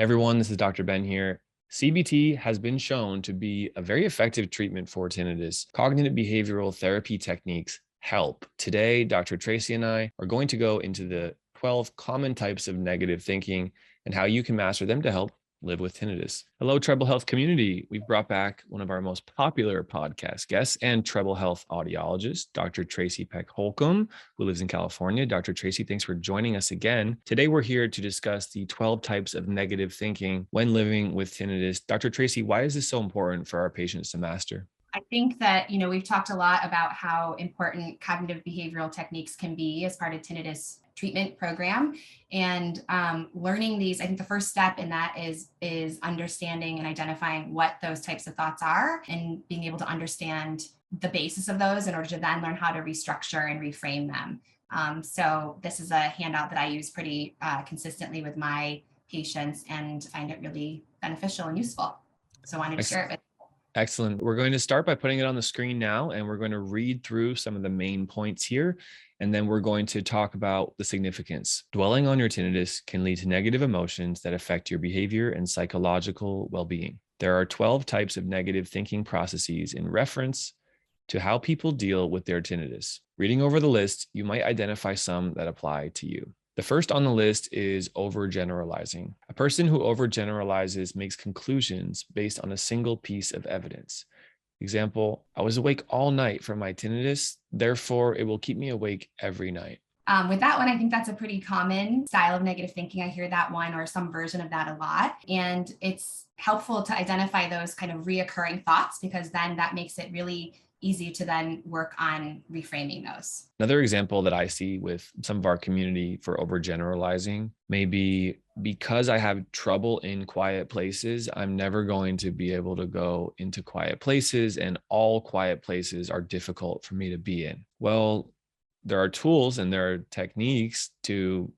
Everyone, this is Dr. Ben here. CBT has been shown to be a very effective treatment for tinnitus. Cognitive behavioral therapy techniques help. Today, Dr. Tracy and I are going to go into the 12 common types of negative thinking and how you can master them to help live with tinnitus. Hello, Treble Health community. We've brought back one of our most popular podcast guests and Treble Health audiologist, Dr. Tracy Peck Holcomb, who lives in California. Dr. Tracy, thanks for joining us again. Today, we're here to discuss the 12 types of negative thinking when living with tinnitus. Dr. Tracy, why is this so important for our patients to master? I think that, we've talked a lot about how important cognitive behavioral techniques can be as part of tinnitus treatment program. And learning these, I think the first step in that is understanding and identifying what those types of thoughts are and being able to understand the basis of those in order to then learn how to restructure and reframe them. So this is a handout that I use pretty consistently with my patients and find it really beneficial and useful. So I wanted to share it with. Excellent. We're going to start by putting it on the screen now, and we're going to read through some of the main points here, and then we're going to talk about the significance. Dwelling on your tinnitus can lead to negative emotions that affect your behavior and psychological well-being. There are 12 types of negative thinking processes in reference to how people deal with their tinnitus. Reading over the list, you might identify some that apply to you. The first on the list is overgeneralizing. A person who overgeneralizes makes conclusions based on a single piece of evidence. Example, I was awake all night from my tinnitus, therefore it will keep me awake every night. With that one, I think that's a pretty common style of negative thinking. I hear that one or some version of that a lot. And it's helpful to identify those kind of reoccurring thoughts because then that makes it really easy to then work on reframing those. Another example that I see with some of our community for overgeneralizing may be because I have trouble in quiet places, I'm never going to be able to go into quiet places, and all quiet places are difficult for me to be in. Well, there are tools and there are techniques to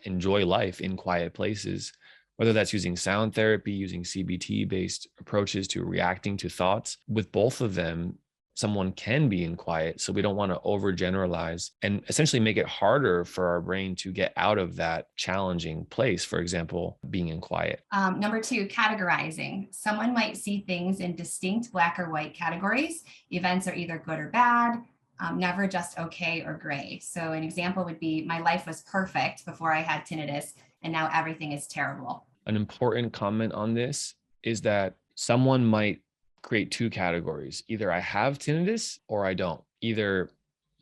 enjoy life in quiet places, whether that's using sound therapy, using CBT-based approaches to reacting to thoughts. With both of them, someone can be in quiet. So we don't want to overgeneralize and essentially make it harder for our brain to get out of that challenging place. For example, being in quiet. Number two, categorizing. Someone might see things in distinct black or white categories. Events are either good or bad, never just okay or gray. So an example would be my life was perfect before I had tinnitus and now everything is terrible. An important comment on this is that someone might create two categories. Either I have tinnitus or I don't. Either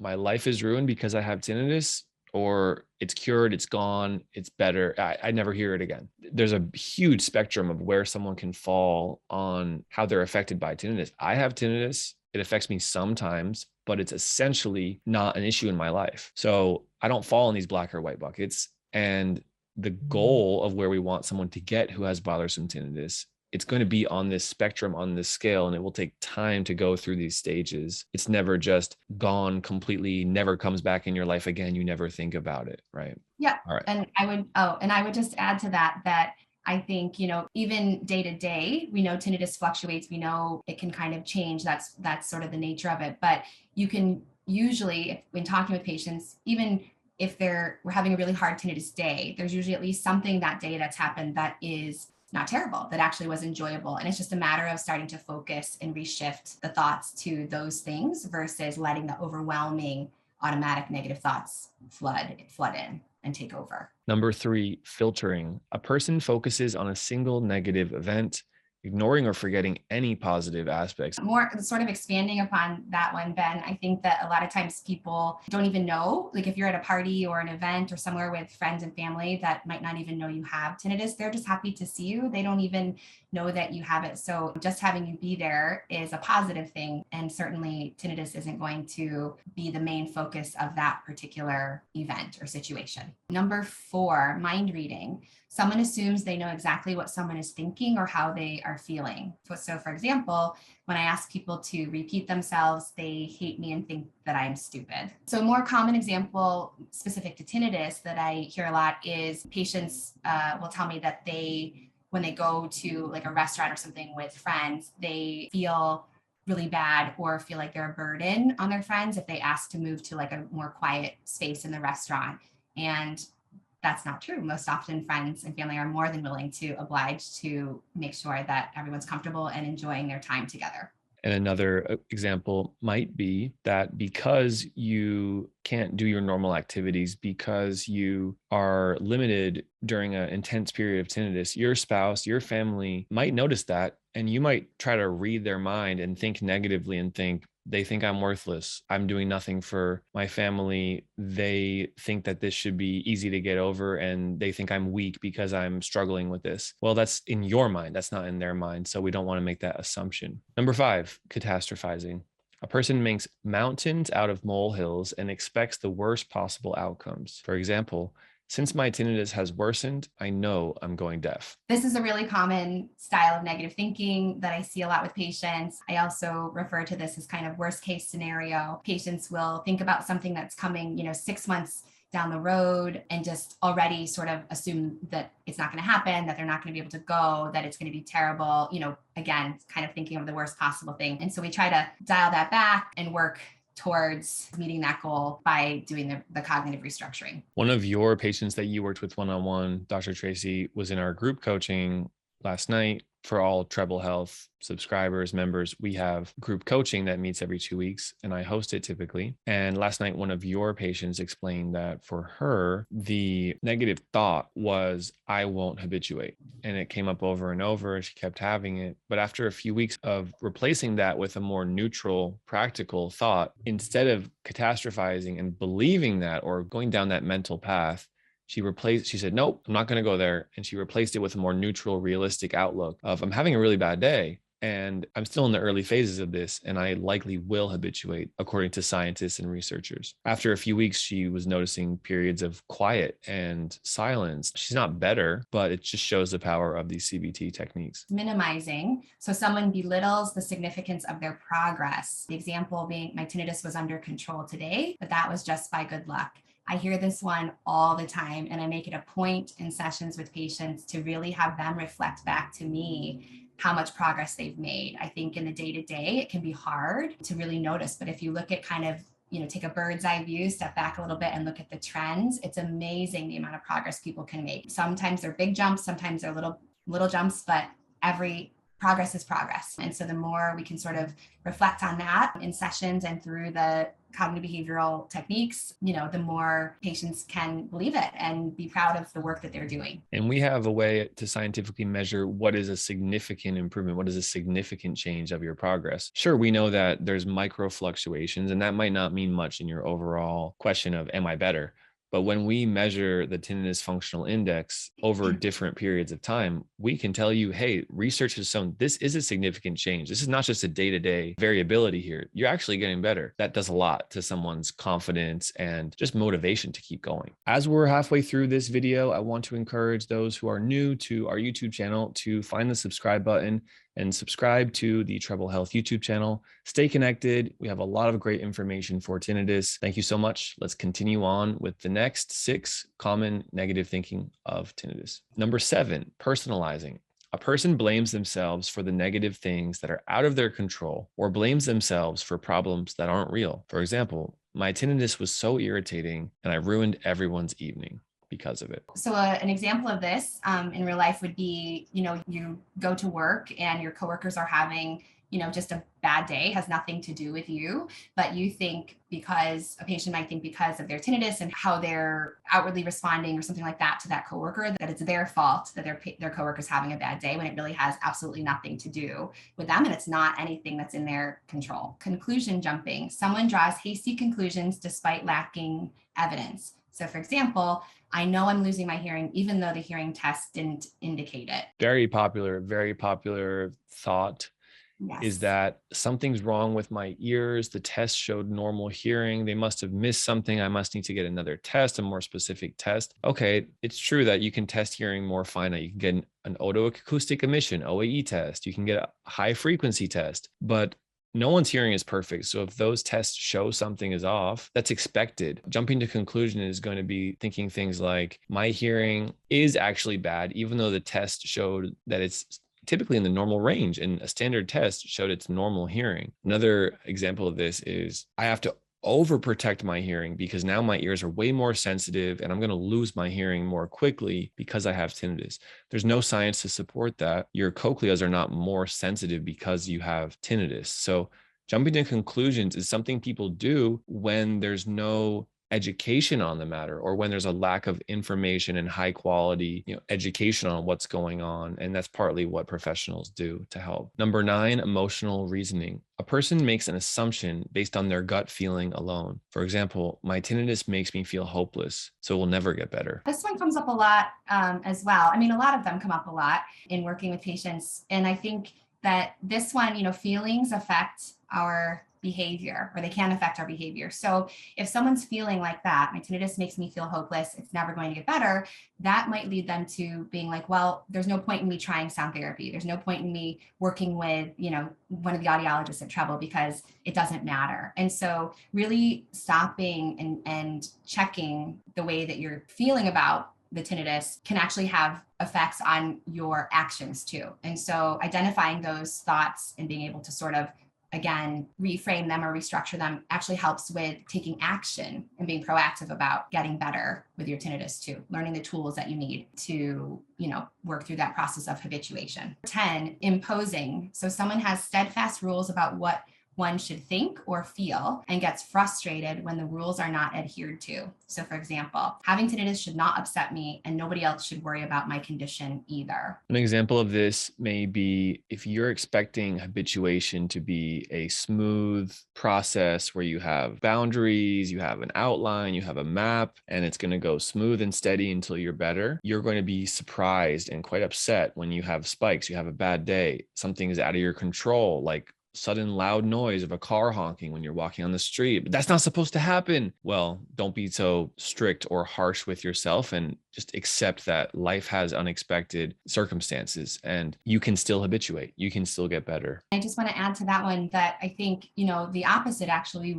my life is ruined because I have tinnitus, or it's cured, it's gone, it's better. I never hear it again. There's a huge spectrum of where someone can fall on how they're affected by tinnitus. I have tinnitus. It affects me sometimes, but it's essentially not an issue in my life. So I don't fall in these black or white buckets. And the goal of where we want someone to get who has bothersome tinnitus, it's going to be on this spectrum, on this scale, and it will take time to go through these stages. It's never just gone completely, never comes back in your life again. You never think about it, right? Yeah. All right. And I would just add to that I think, even day to day, we know tinnitus fluctuates. We know it can kind of change. That's sort of the nature of it. But you can usually, when talking with patients, even if we're having a really hard tinnitus day, there's usually at least something that day that's happened that is not terrible, that actually was enjoyable. And it's just a matter of starting to focus and reshift the thoughts to those things versus letting the overwhelming automatic negative thoughts flood in and take over. Number three, filtering. A person focuses on a single negative event, ignoring or forgetting any positive aspects. More sort of expanding upon that one, Ben, I think that a lot of times people don't even know, like if you're at a party or an event or somewhere with friends and family that might not even know you have tinnitus, they're just happy to see you. They don't even know that you have it. So just having you be there is a positive thing. And certainly tinnitus isn't going to be the main focus of that particular event or situation. Number four, mind reading. Someone assumes they know exactly what someone is thinking or how they are feeling. So for example, when I ask people to repeat themselves, they hate me and think that I am stupid. So a more common example specific to tinnitus that I hear a lot is patients will tell me that when they go to like a restaurant or something with friends, they feel really bad or feel like they're a burden on their friends if they ask to move to like a more quiet space in the restaurant. And that's not true. Most often, friends and family are more than willing to oblige to make sure that everyone's comfortable and enjoying their time together. And another example might be that because you can't do your normal activities, because you are limited during an intense period of tinnitus, your spouse, your family might notice that, and you might try to read their mind and think negatively and think, they think I'm worthless. I'm doing nothing for my family. They think that this should be easy to get over, and they think I'm weak because I'm struggling with this. Well, that's in your mind. That's not in their mind. So we don't want to make that assumption. Number 5, catastrophizing. A person makes mountains out of molehills and expects the worst possible outcomes. For example, since my tinnitus has worsened, I know I'm going deaf. This is a really common style of negative thinking that I see a lot with patients. I also refer to this as kind of worst case scenario. Patients will think about something that's coming, 6 months down the road and just already sort of assume that it's not going to happen, that they're not going to be able to go, that it's going to be terrible, again, kind of thinking of the worst possible thing. And so we try to dial that back and work towards meeting that goal by doing the cognitive restructuring. One of your patients that you worked with one-on-one, Dr. Tracy, was in our group coaching last night. For all Treble Health subscribers, members, we have group coaching that meets every 2 weeks, and I host it typically. And last night, one of your patients explained that for her, the negative thought was, I won't habituate. And it came up over and over. She kept having it. But after a few weeks of replacing that with a more neutral, practical thought, instead of catastrophizing and believing that or going down that mental path, she said, nope, I'm not going to go there. And she replaced it with a more neutral, realistic outlook of, I'm having a really bad day and I'm still in the early phases of this, and I likely will habituate, according to scientists and researchers. After a few weeks, she was noticing periods of quiet and silence. She's not better, but it just shows the power of these CBT techniques. Minimizing. So someone belittles the significance of their progress. The example being, my tinnitus was under control today, but that was just by good luck. I hear this one all the time, and I make it a point in sessions with patients to really have them reflect back to me how much progress they've made. I think in the day-to-day, it can be hard to really notice, but if you look at kind of, take a bird's eye view, step back a little bit and look at the trends, it's amazing the amount of progress people can make. Sometimes they're big jumps, sometimes they're little jumps, but every progress is progress. And so the more we can sort of reflect on that in sessions and through the cognitive behavioral techniques, the more patients can believe it and be proud of the work that they're doing. And we have a way to scientifically measure what is a significant improvement, what is a significant change of your progress. Sure, we know that there's micro fluctuations, and that might not mean much in your overall question of, am I better? But when we measure the tinnitus functional index over different periods of time, we can tell you, hey, research has shown this is a significant change. This is not just a day-to-day variability here. You're actually getting better. That does a lot to someone's confidence and just motivation to keep going. As we're halfway through this video, I want to encourage those who are new to our YouTube channel to find the subscribe button and subscribe to the Treble Health YouTube channel. Stay connected. We have a lot of great information for tinnitus. Thank you so much. Let's continue on with the next 6 common negative thinking of tinnitus. Number 7, personalizing. A person blames themselves for the negative things that are out of their control or blames themselves for problems that aren't real. For example, my tinnitus was so irritating and I ruined everyone's evening because of it. So an example of this in real life would be, you go to work and your coworkers are having, just a bad day, has nothing to do with you, but you think because a patient might think because of their tinnitus and how they're outwardly responding or something like that to that coworker, that it's their fault that their coworker's having a bad day, when it really has absolutely nothing to do with them. And it's not anything that's in their control. Conclusion jumping. Someone draws hasty conclusions despite lacking evidence. So for example, I know I'm losing my hearing, even though the hearing test didn't indicate it. Very popular thought. Yes. Is that something's wrong with my ears. The test showed normal hearing. They must have missed something. I must need to get another test, a more specific test. Okay, it's true that you can test hearing more finite. You can get an otoacoustic emission, OAE test. You can get a high frequency test, but no one's hearing is perfect. So if those tests show something is off, that's expected. Jumping to conclusion is going to be thinking things like, my hearing is actually bad, even though the test showed that it's typically in the normal range and a standard test showed it's normal hearing. Another example of this is I have to overprotect my hearing because now my ears are way more sensitive and I'm going to lose my hearing more quickly because I have tinnitus. There's no science to support that. Your cochleas are not more sensitive because you have tinnitus. So jumping to conclusions is something people do when there's no education on the matter, or when there's a lack of information and high quality, education on what's going on. And that's partly what professionals do to help. Number 9, emotional reasoning. A person makes an assumption based on their gut feeling alone. For example, my tinnitus makes me feel hopeless, so it will never get better. This one comes up a lot as well. I mean, a lot of them come up a lot in working with patients. And I think that this one, feelings affect our behavior, or they can affect our behavior. So if someone's feeling like that, my tinnitus makes me feel hopeless, it's never going to get better, that might lead them to being like, well, there's no point in me trying sound therapy. There's no point in me working with, one of the audiologists at Treble, because it doesn't matter. And so really stopping and checking the way that you're feeling about the tinnitus can actually have effects on your actions too. And so identifying those thoughts and being able to sort of, again, reframe them or restructure them actually helps with taking action and being proactive about getting better with your tinnitus too, learning the tools that you need to, work through that process of habituation. 10, imposing. So someone has steadfast rules about what one should think or feel and gets frustrated when the rules are not adhered to. So for example, having tinnitus should not upset me and nobody else should worry about my condition either. An example of this may be if you're expecting habituation to be a smooth process where you have boundaries, you have an outline, you have a map, and it's going to go smooth and steady until you're better, you're going to be surprised and quite upset when you have spikes, you have a bad day, something is out of your control, like sudden loud noise of a car honking when you're walking on the street. But that's not supposed to happen. Well, don't be so strict or harsh with yourself and just accept that life has unexpected circumstances and you can still habituate. You can still get better. I just want to add to that one that I think, the opposite actually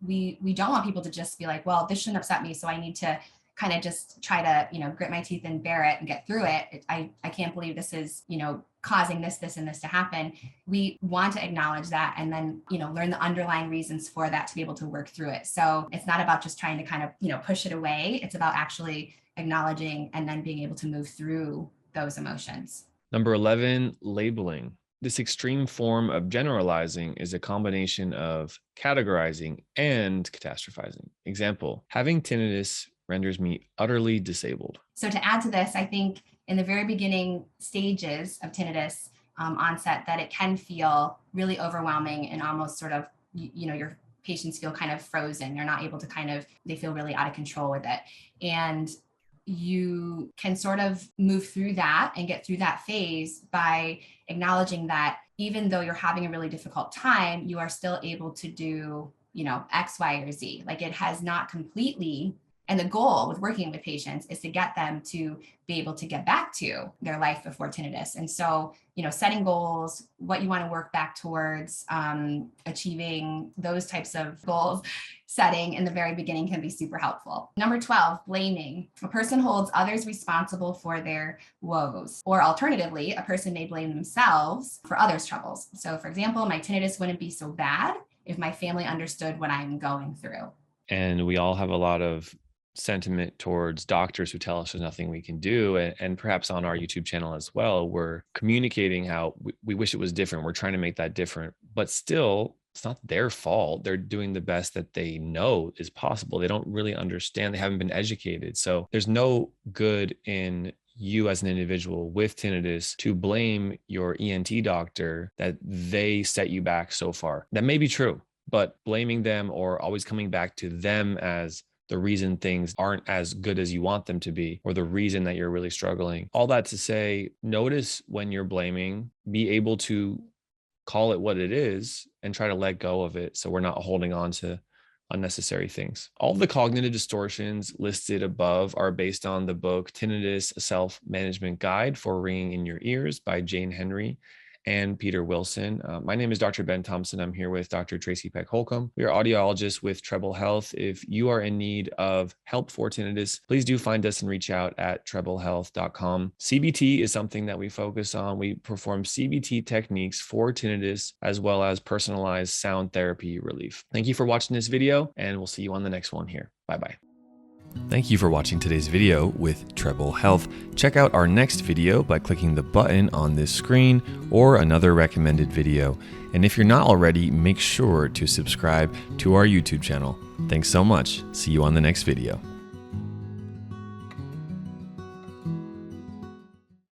we don't want people to just be like, well, this shouldn't upset me, so I need to kind of just try to, grit my teeth and bear it and get through it. I can't believe this is, causing this, and this to happen. We want to acknowledge that and then, learn the underlying reasons for that to be able to work through it. So it's not about just trying to kind of, push it away. It's about actually acknowledging and then being able to move through those emotions. Number 11, labeling. This extreme form of generalizing is a combination of categorizing and catastrophizing. Example, having tinnitus renders me utterly disabled. So to add to this, I think in the very beginning stages of tinnitus onset, that it can feel really overwhelming and almost sort of, your patients feel kind of frozen. They're not able to they feel really out of control with it. And you can sort of move through that and get through that phase by acknowledging that even though you're having a really difficult time, you are still able to do, X, Y, or Z. Like it has not completely. And the goal with working with patients is to get them to be able to get back to their life before tinnitus. And so, setting goals, what you want to work back towards, achieving those types of goals, setting in the very beginning can be super helpful. Number 12, blaming. A person holds others responsible for their woes. Or alternatively, a person may blame themselves for others' troubles. So for example, my tinnitus wouldn't be so bad if my family understood what I'm going through. And we all have a lot of sentiment towards doctors who tell us there's nothing we can do. And perhaps on our YouTube channel as well, we're communicating how we wish it was different. We're trying to make that different, but still, it's not their fault. They're doing the best that they know is possible. They don't really understand. They haven't been educated. So there's no good in you as an individual with tinnitus to blame your ENT doctor that they set you back so far. That may be true, but blaming them or always coming back to them as the reason things aren't as good as you want them to be, or the reason that you're really struggling. All that to say, notice when you're blaming, be able to call it what it is and try to let go of it so we're not holding on to unnecessary things. All the cognitive distortions listed above are based on the book Tinnitus, a Self-Management Guide for Ringing in Your Ears by Jane Henry. and Peter Wilson. My name is Dr. Ben Thompson. I'm here with Dr. Tracy Peck Holcomb. We are audiologists with Treble Health. If you are in need of help for tinnitus, please do find us and reach out at treblehealth.com. CBT is something that we focus on. We perform CBT techniques for tinnitus as well as personalized sound therapy relief. Thank you for watching this video, and we'll see you on the next one here. Bye-bye. Thank you for watching today's video with Treble Health. Check out our next video by clicking the button on this screen or another recommended video. And if you're not already, make sure to subscribe to our YouTube channel. Thanks so much. See you on the next video.